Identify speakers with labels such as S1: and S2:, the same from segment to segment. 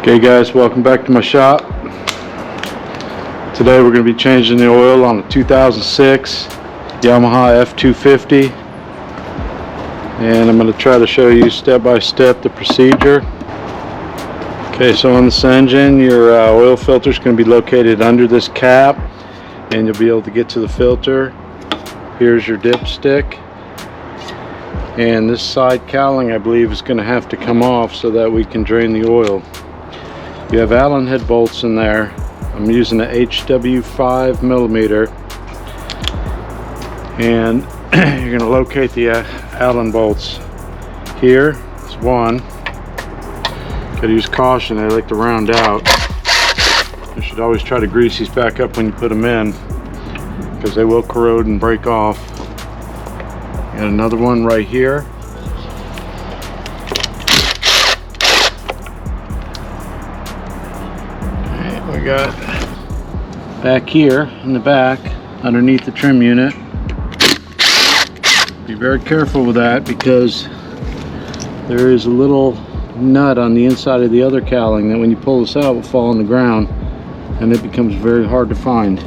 S1: Okay guys, welcome back to my shop. Today we're going to be changing the oil on a 2006 Yamaha F250, and I'm going to try to show you step by step the procedure. Okay, so on this engine, your oil filter is going to be located under this cap, and you'll be able to get to the filter. Here's your dipstick, and this side cowling I believe is going to have to come off so that we can drain the oil. You have Allen head bolts in there. I'm using a HW 5mm, and you're going to locate the Allen bolts here. It's one. Got to use caution, they like to round out. You should always try to grease these back up when you put them in, because they will corrode and break off. And another one right here. We got back here in the back underneath the trim unit. Be very careful with that, because there is a little nut on the inside of the other cowling that when you pull this out will fall on the ground, and it becomes very hard to find.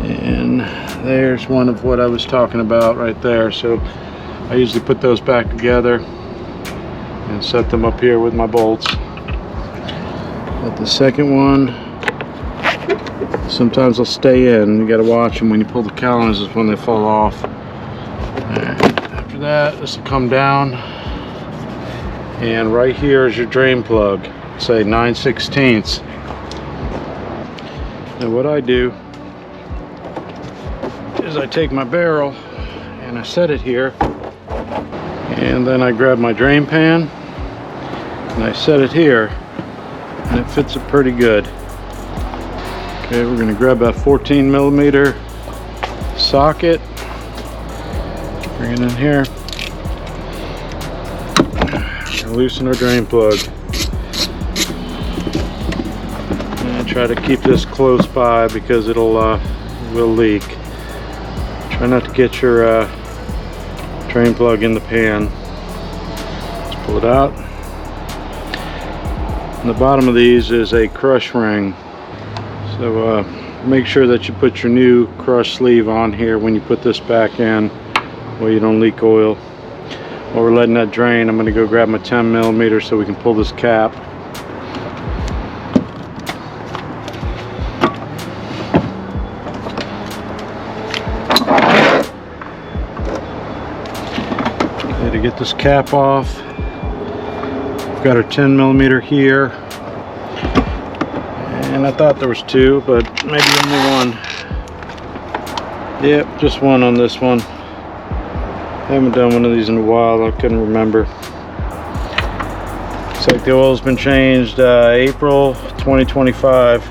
S1: And there's one of what I was talking about right there. So I usually put those back together and set them up here with my bolts. But the second one, sometimes they'll stay in. You got to watch them when you pull the cowlings, is when they fall off. After that, this will come down, and right here is your drain plug, say 9/16. Now what I do is I take my barrel and I set it here, and then I grab my drain pan and I set it here, and it fits it pretty good. Okay, we're going to grab that 14mm socket, bring it in here, and loosen our drain plug. And try to keep this close by, because it'll will leak. Try not to get your drain plug in the pan. Let's pull it out. On the bottom of these is a crush ring, so make sure that you put your new crush sleeve on here when you put this back in, where you don't leak oil. While we're letting that drain, I'm going to go grab my 10mm so we can pull this cap. Okay, to get this cap off, we've got our 10mm here, and I thought there was two, but maybe only one. Yep, just one on this one. I haven't done one of these in a while, I couldn't remember. Looks like the oil's been changed April 2025,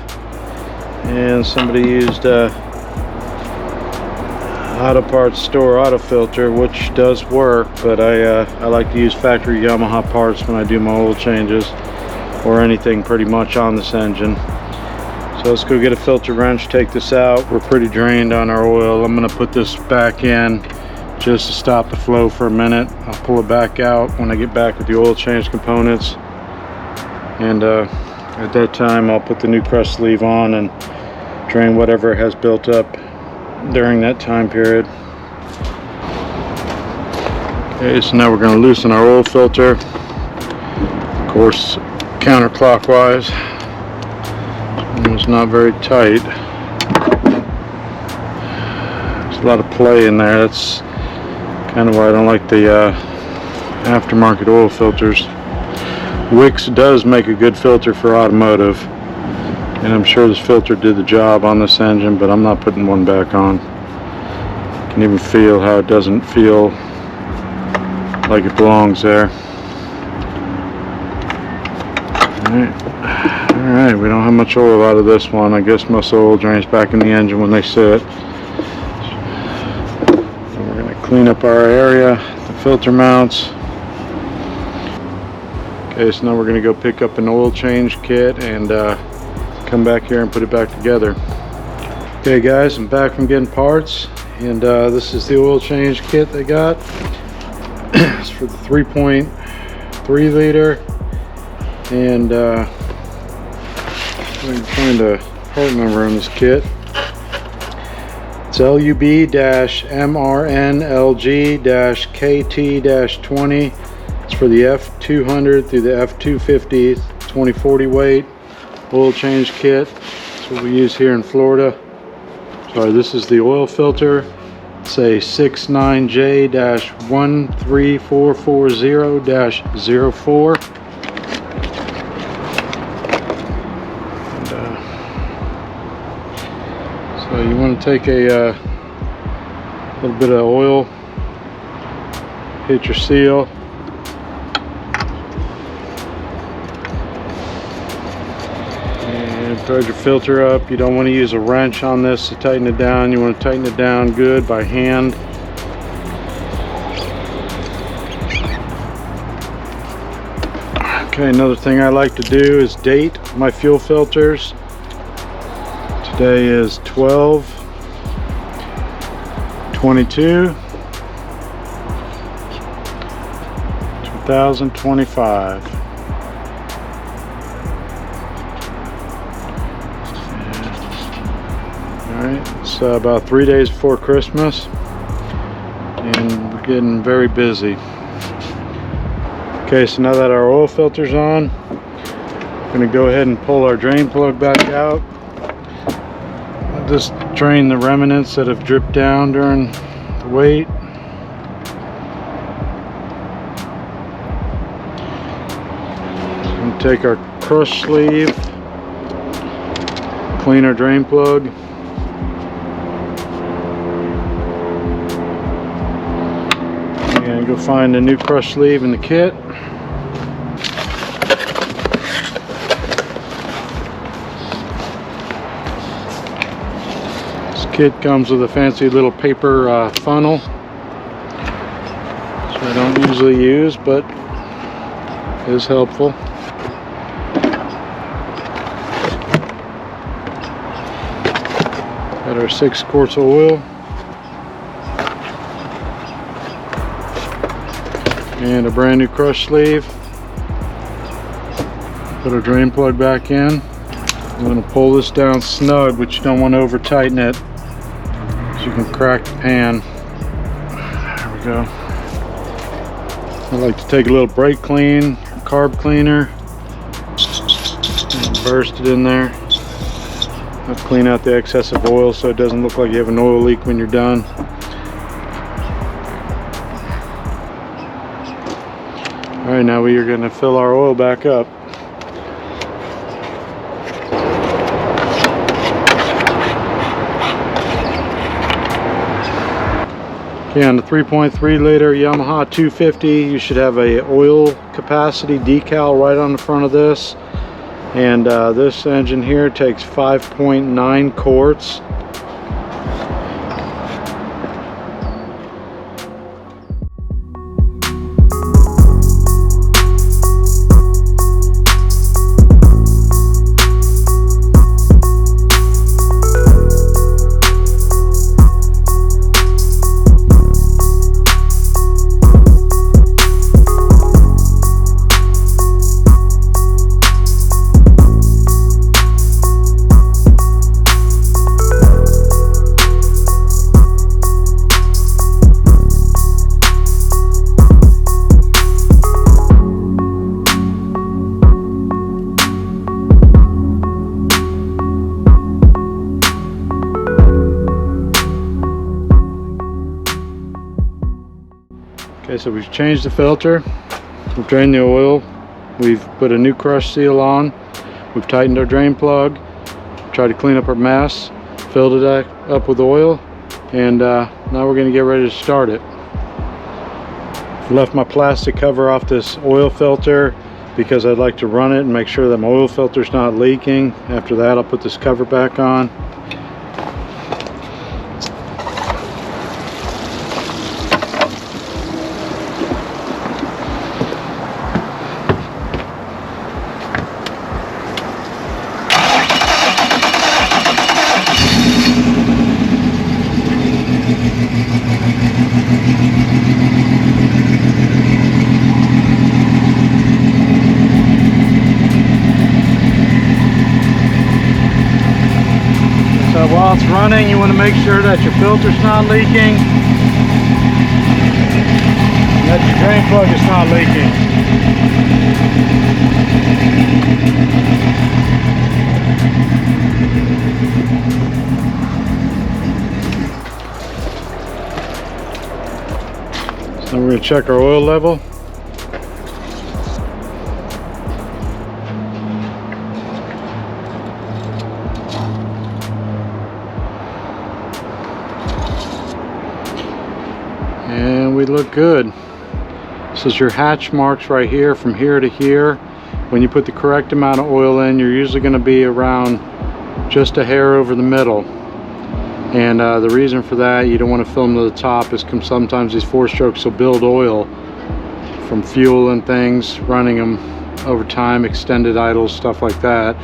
S1: and somebody used auto parts store auto filter, which does work, but I like to use factory Yamaha parts when I do my oil changes or anything pretty much on this engine. So let's go get a filter wrench, take this out. We're pretty drained on our oil. I'm going to put this back in just to stop the flow for a minute. I'll pull it back out when I get back with the oil change components, and at that time I'll put the new crush sleeve on and drain whatever has built up during that time period. Okay, so now we're going to loosen our oil filter, of course counterclockwise. It's not very tight. There's a lot of play in there. That's kind of why I don't like the aftermarket oil filters. Wix does make a good filter for automotive, and I'm sure this filter did the job on this engine, but I'm not putting one back on. You can even feel how it doesn't feel like it belongs there. Alright, we don't have much oil out of this one. I guess most oil drains back in the engine when they sit. And we're going to clean up our area, the filter mounts. Okay, so now we're going to go pick up an oil change kit and come back here and put it back together. Okay guys, I'm back from getting parts, and this is the oil change kit they got. It's for the 3.3 liter, and I can find a part number on this kit. It's LUB-MRNLG-KT-20. It's for the F200 through the F250 2040 weight oil change kit. That's what we use here in Florida. Sorry, this is the oil filter. It's a 69J-13440-04. So you want to take a little bit of oil, hit your seal, and throw your filter up. You don't want to use a wrench on this to tighten it down. You want to tighten it down good by hand. Okay, another thing I like to do is date my fuel filters. Today is 12/22/2025. Alright, it's about 3 days before Christmas, and we're getting very busy. Okay, so now that our oil filter's on, I'm going to go ahead and pull our drain plug back out. Just drain the remnants that have dripped down during the wait. And take our crush sleeve, clean our drain plug. And go find a new crush sleeve in the kit. Kit comes with a fancy little paper funnel, which I don't usually use, but is helpful. Got our 6 quarts of oil and a brand new crush sleeve. Put our drain plug back in. I'm going to pull this down snug, but you don't want to over tighten it. You can crack the pan. There we go. I like to take a little brake clean, carb cleaner, and burst it in there. I'll clean out the excess of oil so it doesn't look like you have an oil leak when you're done. Alright, now we are going to fill our oil back up. Okay, on the 3.3 liter Yamaha 250, you should have a oil capacity decal right on the front of this. And this engine here takes 5.9 quarts. Okay, so we've changed the filter, we've drained the oil, we've put a new crush seal on, we've tightened our drain plug, tried to clean up our mess, filled it up with oil, and now we're going to get ready to start it. I've left my plastic cover off this oil filter because I'd like to run it and make sure that my oil filter's not leaking. After that, I'll put this cover back on. while it's running, you want to make sure that your filter's not leaking, and that your drain plug is not leaking. So we're going to check our oil level. And we look good. This is your hatch marks right here, from here to here. When you put the correct amount of oil in, you're usually going to be around just a hair over the middle. And the reason for that, you don't want to fill them to the top, is sometimes these 4-strokes will build oil from fuel and things, running them over time, extended idles, stuff like that.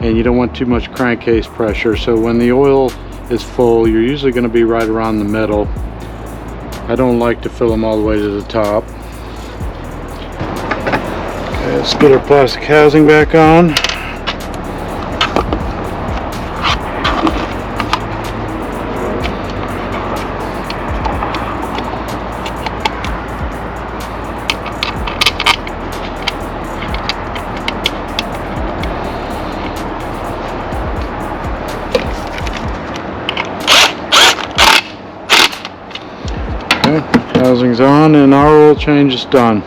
S1: And you don't want too much crankcase pressure. So when the oil is full, you're usually going to be right around the middle. I don't like to fill them all the way to the top. Okay, let's get our plastic housing back on. Housing's on and our oil change is done.